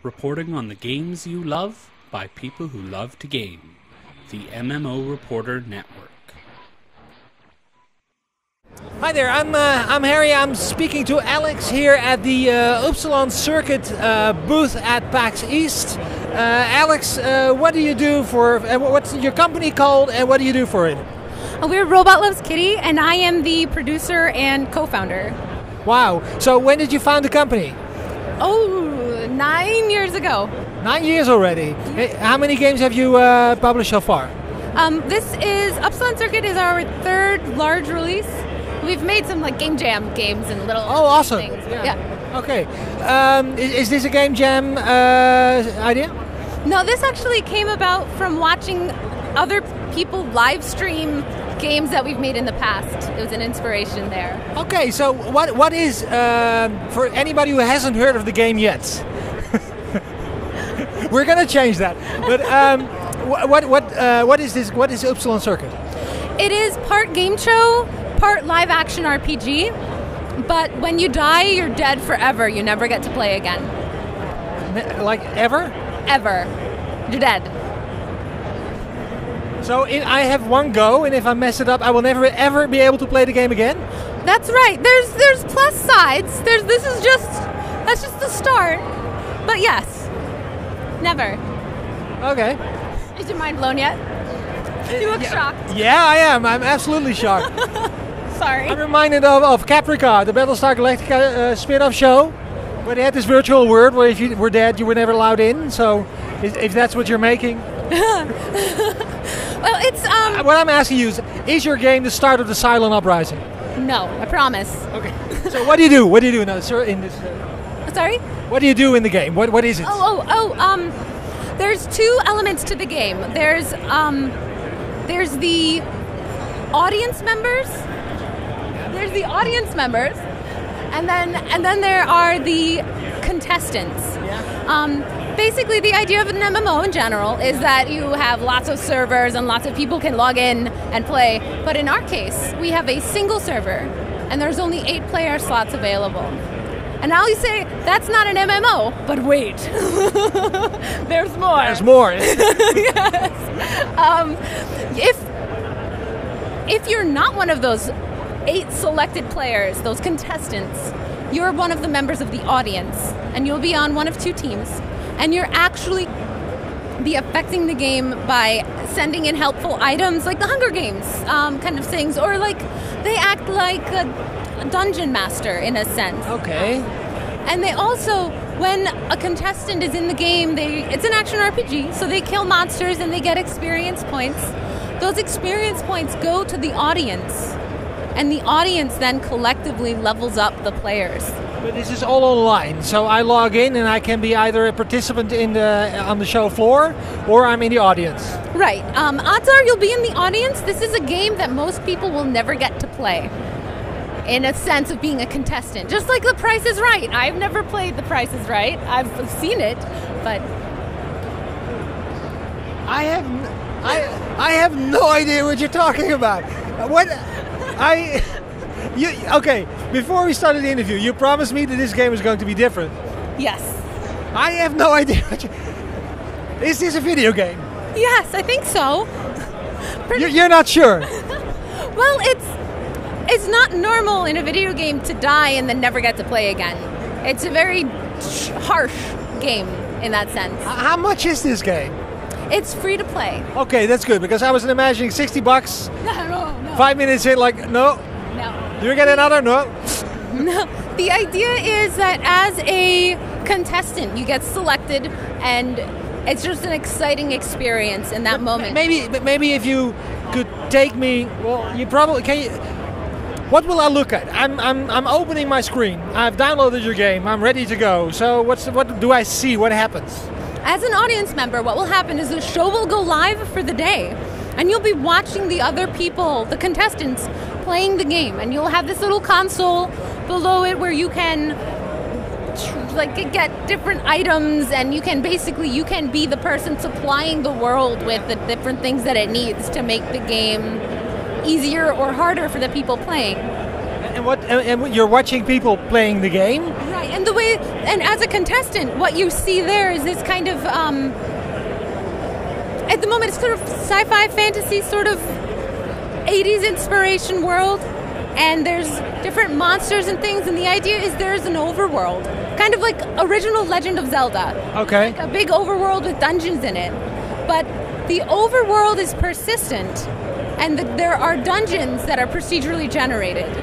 reporting on the games you love by people who love to game. The MMO Reporter Network. Hi there, I'm Hary. I'm speaking to Alix here at the Upsilon Circuit booth at PAX East. Alix, what do you do for, what's your company called, and what do you do for it? We're Robot Loves Kitty, and I am the producer and co-founder. Wow, so when did you found the company? Oh, 9 years ago. 9 years already. How many games have you published so far? This is, Upsilon Circuit is our third large release. We've made some like game jam games and little awesome things. Yeah. Okay. Is this a game jam idea? No, this actually came about from watching other people live stream games that we've made in the past. It was an inspiration there. Okay, so what is for anybody who hasn't heard of the game yet? We're gonna change that. But what is this? What is Upsilon Circuit? It is part game show, part live action RPG. But when you die, you're dead forever. You never get to play again. Like ever? Ever. You're dead. So I have one go, and if I mess it up, I will never ever be able to play the game again? That's right. There's plus sides. That's just the start. But yes. Never. Okay. Is your mind blown yet? You look shocked. Yeah, I am. I'm absolutely shocked. Sorry. I'm reminded of Caprica, the Battlestar Galactica spin-off show, where they had this virtual world where if you were dead, you were never allowed in. So, if that's what you're making. Well, it's What I'm asking you is your game the start of the silent uprising? No, I promise. Okay. So what do you do? What do you do now, sir? In this? Sorry? What do you do in the game? What is it? There's two elements to the game. There's the audience members. There's the audience members, and then there are the contestants. Yeah. Basically, the idea of an MMO in general is that you have lots of servers and lots of people can log in and play. But in our case, we have a single server, and there's only 8 player slots available. And now you say, that's not an MMO, but wait. There's more. There's more. Yes. If you're not one of those 8 selected players, those contestants, you're one of the members of the audience, and you'll be on one of 2 teams. And you're actually be affecting the game by sending in helpful items like the Hunger Games kind of things, or like they act like a dungeon master in a sense. Okay. And they also, when a contestant is in the game, it's an action RPG, so they kill monsters and they get experience points. Those experience points go to the audience, and the audience then collectively levels up the players. But this is all online, so I log in and I can be either a participant on the show floor, or I'm in the audience. Right. Odds are you'll be in the audience. This is a game that most people will never get to play, in a sense of being a contestant. Just like The Price is Right. I've never played The Price is Right. I've seen it, but I have no idea what you're talking about. Okay, before we started the interview, you promised me that this game is going to be different. yes. I have no idea. Is this a video game? Yes, I think so. You're not sure? Well, it's not normal in a video game to die and then never get to play again. It's a very harsh game in that sense. How much is this game? It's free to play. Okay, that's good, because I was imagining $60. No. 5 minutes in, like, no. Do you get another? No. No. The idea is that as a contestant, you get selected, and it's just an exciting experience in that moment. Maybe if you could take me. Well, you probably can. What will I look at? I'm opening my screen. I've downloaded your game. I'm ready to go. So what do I see? What happens? As an audience member, what will happen is the show will go live for the day, and you'll be watching the other people, the contestants, playing the game, and you'll have this little console below it where you can get different items, and you can be the person supplying the world with the different things that it needs to make the game easier or harder for the people playing. And you're watching people playing the game? Right, and as a contestant, what you see there is this kind of, at the moment, it's sort of sci-fi fantasy, sort of 80s inspiration world, and there's different monsters and things, and the idea is there's an overworld, kind of like original Legend of Zelda. Okay. Like a big overworld with dungeons in it. But the overworld is persistent, and there are dungeons that are procedurally generated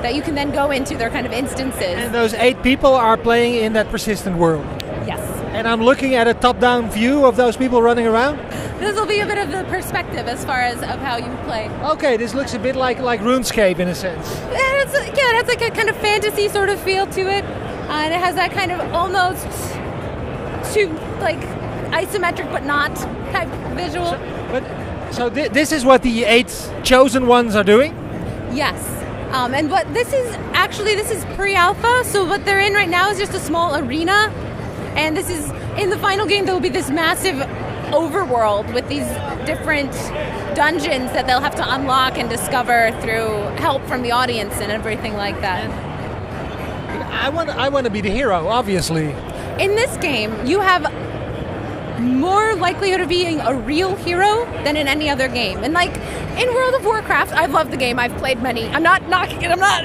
that you can then go into. They're kind of instances. And those 8 people are playing in that persistent world. Yes. And I'm looking at a top-down view of those people running around. This will be a bit of the perspective as far as of how you play. Okay, this looks a bit like RuneScape in a sense. It has like a kind of fantasy sort of feel to it. And it has that kind of almost too like isometric but not type visual. So this is what the 8 chosen ones are doing? Yes. And what this is pre-alpha, so what they're in right now is just a small arena. And this is, in the final game, there will be this massive overworld with these different dungeons that they'll have to unlock and discover through help from the audience and everything like that. I want to be the hero, obviously. In this game, you have more likelihood of being a real hero than in any other game. And like in World of Warcraft, I've loved the game, I've played many. I'm not knocking it, I'm not.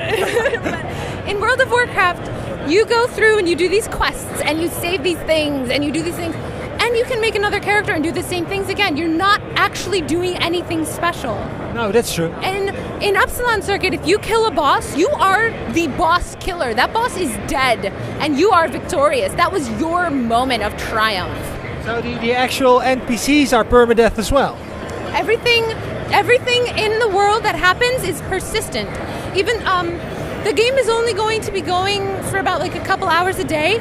But in World of Warcraft, you go through and you do these quests and you save these things and you do these things and you can make another character and do the same things again. You're not actually doing anything special. No, that's true. And in Upsilon Circuit, if you kill a boss, you are the boss killer. That boss is dead and you are victorious. That was your moment of triumph. So the actual NPCs are permadeath as well? Everything in the world that happens is persistent. Even the game is only going to be going for about like a couple hours a day,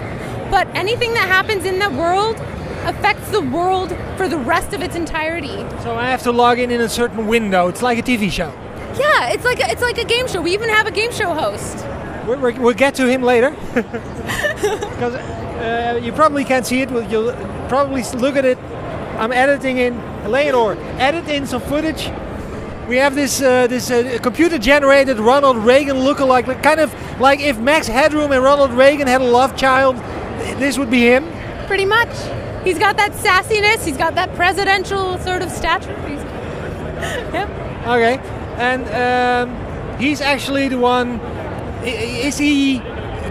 but anything that happens in that world affects the world for the rest of its entirety. So I have to log in a certain window. It's like a TV show. Yeah, it's like a game show. We even have a game show host. We'll get to him later. Because you probably can't see it. You'll probably look at it. I'm editing in Leonor. Edit in some footage. We have this computer-generated Ronald Reagan lookalike, kind of like if Max Headroom and Ronald Reagan had a love child. This would be him. Pretty much. He's got that sassiness. He's got that presidential sort of stature. Yep. Okay. And he's actually the one. Is he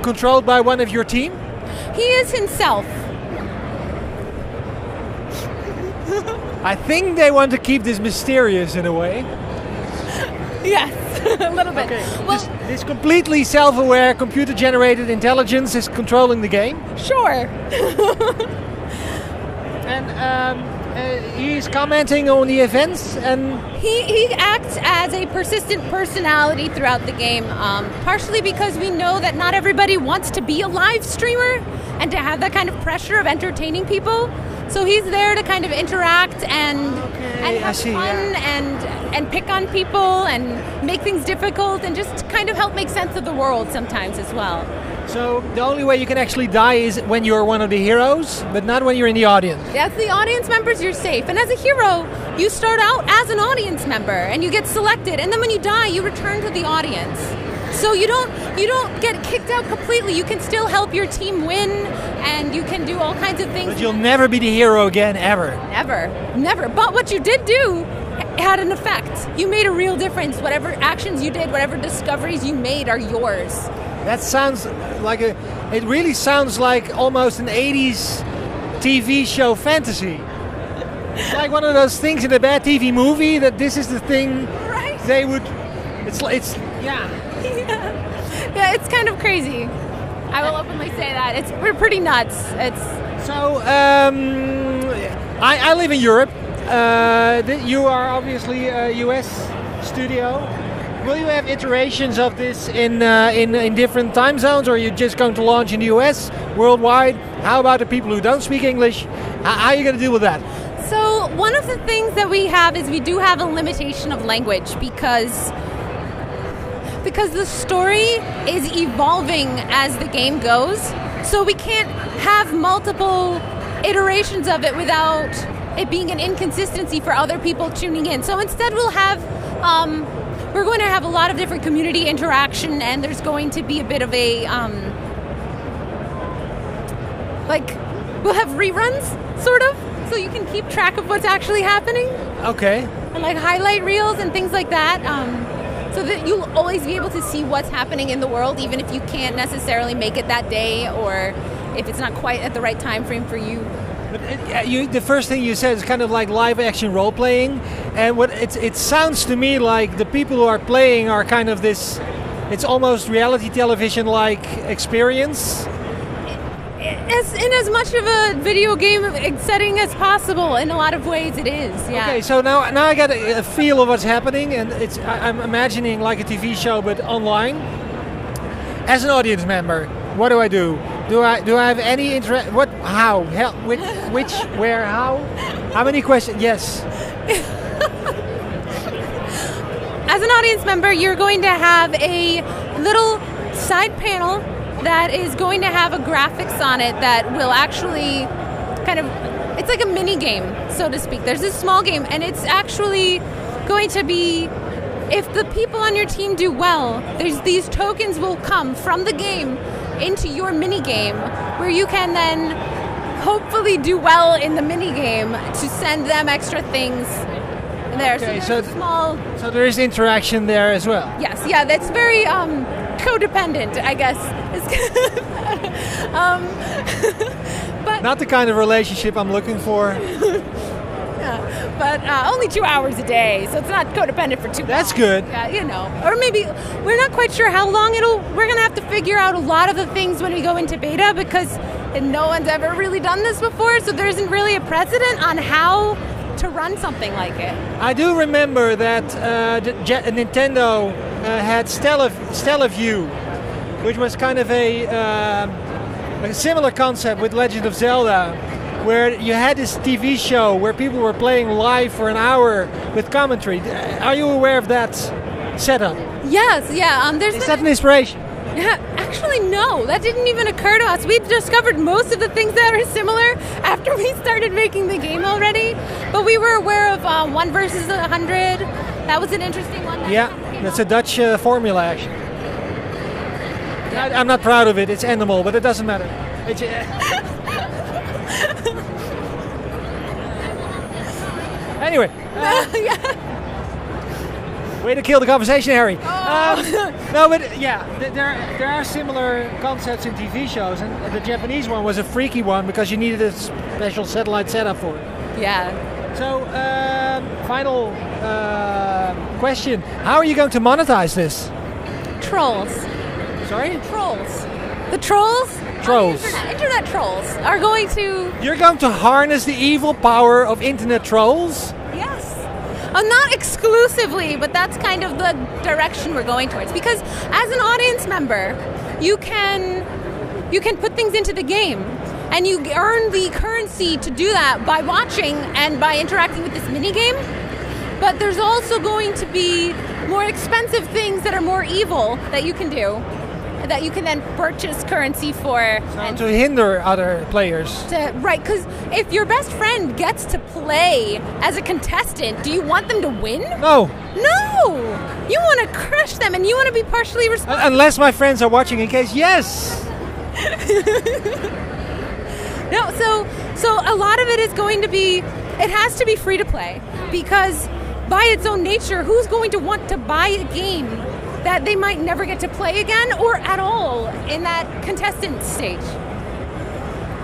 controlled by one of your team? He is himself. I think they want to keep this mysterious in a way. Yes, a little bit. Okay. Well, this completely self-aware, computer-generated intelligence is controlling the game. Sure. And he's commenting on the events, and he acts as a persistent personality throughout the game, partially because we know that not everybody wants to be a live streamer and to have that kind of pressure of entertaining people. So he's there to kind of interact and have fun and pick on people and make things difficult and just kind of help make sense of the world sometimes as well. So the only way you can actually die is when you're one of the heroes, but not when you're in the audience. As the audience members, you're safe. And as a hero, you start out as an audience member and you get selected. And then when you die, you return to the audience. So you don't get kicked out completely. You can still help your team win and you can do all kinds of things. But you'll never be the hero again, ever. Never. But what you did do had an effect. You made a real difference. Whatever actions you did, whatever discoveries you made are yours. That sounds like it really sounds like almost an 80s TV show fantasy. It's like one of those things in a bad TV movie that this is the thing they would, Yeah, it's kind of crazy. I will openly say that. We're pretty nuts. So, I live in Europe. You are obviously a US studio. Will you have iterations of this in different time zones, or are you just going to launch in the US, worldwide? How about the people who don't speak English? How are you going to deal with that? So one of the things that we have is we do have a limitation of language because the story is evolving as the game goes. So we can't have multiple iterations of it without it being an inconsistency for other people tuning in. So instead we'll have we're going to have a lot of different community interaction, and there's going to be a bit of a we'll have reruns, sort of, so you can keep track of what's actually happening. Okay. And like highlight reels and things like that, so that you'll always be able to see what's happening in the world, even if you can't necessarily make it that day, or if it's not quite at the right time frame for you. But the first thing you said is kind of like live action role playing, and it sounds to me like the people who are playing are kind of this. It's almost reality television like experience. In as much of a video game setting as possible, in a lot of ways it is. Yeah. Okay, so now I got a feel of what's happening, and I'm imagining like a TV show but online. As an audience member, what do I do? Do I have any interest? What? How? Hell? Which? Where? How? How many questions? Yes. As an audience member, you're going to have a little side panel that is going to have a graphics on it that will actually kind of, it's like a mini game, so to speak. There's this small game, and it's actually going to be, if the people on your team do well, these tokens will come from the game into your mini game, where you can then hopefully do well in the mini game to send them extra things there. Okay, so small. So there is interaction there as well. Yes, yeah, that's very codependent, I guess. But not the kind of relationship I'm looking for. Yeah, but only 2 hours a day, so it's not codependent for too long. That's good. Yeah, you know. Or maybe we're not quite sure how long we're going to have to figure out a lot of the things when we go into beta, because no one's ever really done this before, so there isn't really a precedent on how to run something like it. I do remember that Nintendo had Stella View, which was kind of a similar concept with Legend of Zelda, where you had this TV show where people were playing live for an hour with commentary. Are you aware of that setup? Yes, yeah. Is that an inspiration? Yeah, actually, no. That didn't even occur to us. We've discovered most of the things that are similar after we started making the game already. But we were aware of 1 versus 100. That was an interesting one. Yeah, that's a Dutch formula, actually. I'm not proud of it. It's animal, but it doesn't matter. Anyway. Way to kill the conversation, Hary. No, but yeah, there are similar concepts in TV shows, and the Japanese one was a freaky one because you needed a special satellite setup for it. Yeah. So, final question. How are you going to monetize this? Trolls. Sorry? Trolls. The trolls? Trolls. Internet trolls are going to... You're going to harness the evil power of internet trolls? Yes. Not exclusively, but that's kind of the direction we're going towards. Because as an audience member, you can put things into the game, and you earn the currency to do that by watching and by interacting with this minigame. But there's also going to be more expensive things that are more evil that you can do, that you can then purchase currency for. And to hinder other players. Right, because if your best friend gets to play as a contestant, do you want them to win? No. No! You want to crush them, and you want to be partially responsible. Unless my friends are watching in case, yes! No, so a lot of it is going to be, it has to be free to play, because by its own nature, who's going to want to buy a game that they might never get to play again or at all in that contestant stage?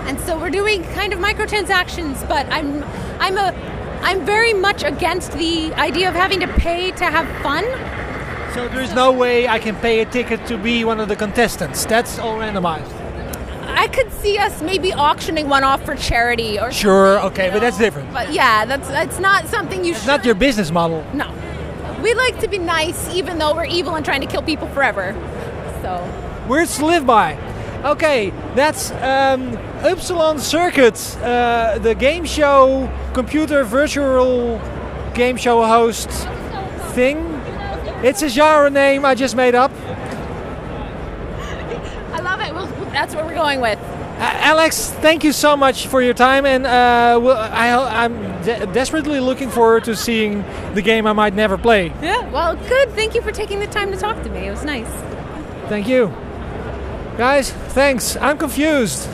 And so we're doing kind of microtransactions, but I'm very much against the idea of having to pay to have fun. So there's no way I can pay a ticket to be one of the contestants. That's all randomized. I could see us maybe auctioning one off for charity or sure, something, okay, but that's different. But yeah, that's not something you should. It's not your business model. No. We like to be nice even though we're evil and trying to kill people forever. So words to live by. Okay, that's Upsilon Circuit, the game show, computer virtual game show host thing. It's a genre name I just made up. I love it. That's what we're going with. Alex, thank you so much for your time, and I'm desperately looking forward to seeing the game I might never play. Yeah, well, good. Thank you for taking the time to talk to me. It was nice. Thank you. Guys, thanks. I'm confused.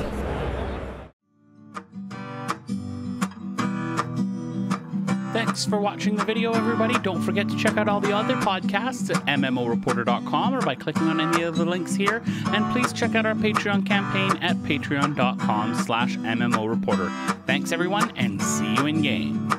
Thanks for watching the video, everybody. Don't forget to check out all the other podcasts at MMOreporter.com or by clicking on any of the links here. And please check out our Patreon campaign at patreon.com/MMOreporter. Thanks, everyone, and see you in game.